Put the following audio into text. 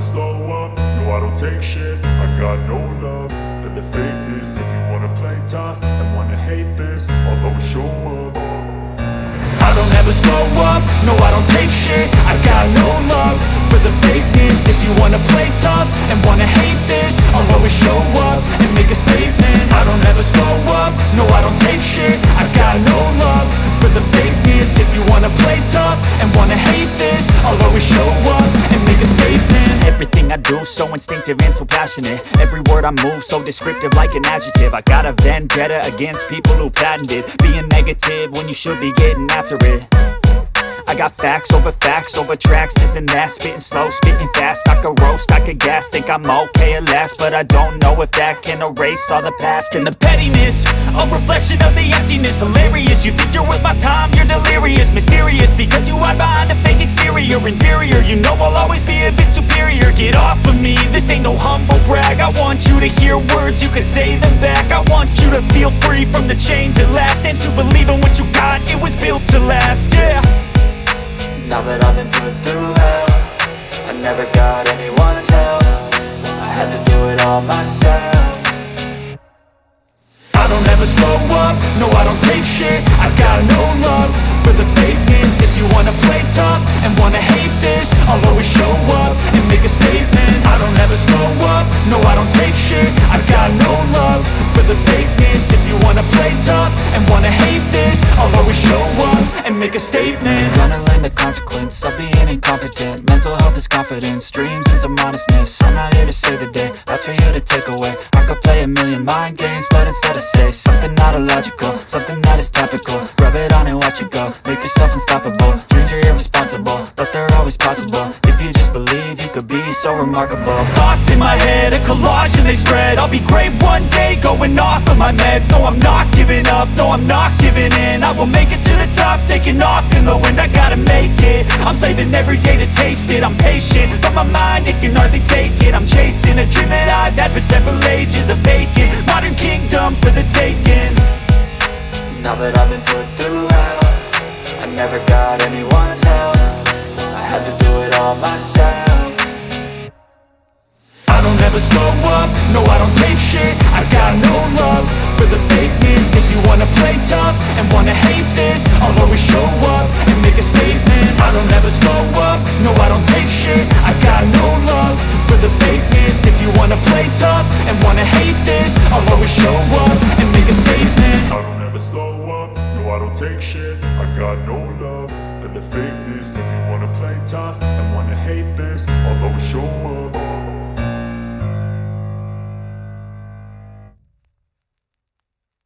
slow up, no I don't take shit. I got no love for the fakeness. If you wanna play tough and wanna hate this, I'll always show up. I don't ever slow up, no I don't take shit. I got no love for the fakeness. If you wanna play tough and wanna hate this, I'll always show up and make a statement. I don't ever slow up, no I don't take shit. I got no love for the fakeness. If you wanna play tough and wanna hate this, I'll always show up and make a statement. Everything I do so instinctive and so passionate. Every word I move so descriptive like an adjective. I got a vendetta against people who patented being negative when you should be getting after it. I got facts over tracks, this and that. Spitting slow, spitting fast, I could roast, I could gas. Think I'm okay at last, but I don't know if that can erase all the past. And the pettiness, a reflection of the emptiness. Hilarious, you think you're worth my time, you're delirious. Mysterious, because you hide behind a fake exterior. Inferior, you know I'll always be a bit superior. Get off of me, this ain't no humble brag. I want you to hear words, you can say them back. I want you to feel free from the chains at last, and to believe in what you got, it was built to last, yeah. Now that I've been put through hell, I never got anyone's help. I had to do it all myself. I don't ever slow up, no I don't take shit. I got no love for the fakeness. If you wanna play tough and wanna hate this, I'll always show up and make a statement. I don't ever slow up, no I don't take shit. I got no love for the fakeness. If you wanna play tough and wanna hate this, I'll always show up and make a statement. Gonna learn the consequence of being incompetent. Mental health is confidence, dreams and some honestness. I'm not here to save the day, that's for you to take away. I could play a million mind games, but instead I say something not illogical, something that is topical. Rub it on and watch it go, make yourself unstoppable. Dreams are irresponsible, but they're always possible. If you just believe, you could be so remarkable. Thoughts in my head, a collage and they spread. I'll be great one day, going off of my meds. No, I'm not giving up, no, I'm not giving in. I will make it to the top, taking off in the wind. I gotta make it, I'm saving every day to taste it. I'm patient, but my mind, it can hardly take it. I'm chasing a dream that I've had for several ages. A vacant, modern kingdom for the taking. Now that I've been put through hell, I never got anyone's help. I had to do it all myself. I don't ever slow up, no I don't take shit. I got no love for the fakeness. If you wanna play tough and wanna hate this, I'll always show up and make a statement. I don't ever slow up, no I don't take shit. I got no love for the fakeness. If you wanna play tough and wanna hate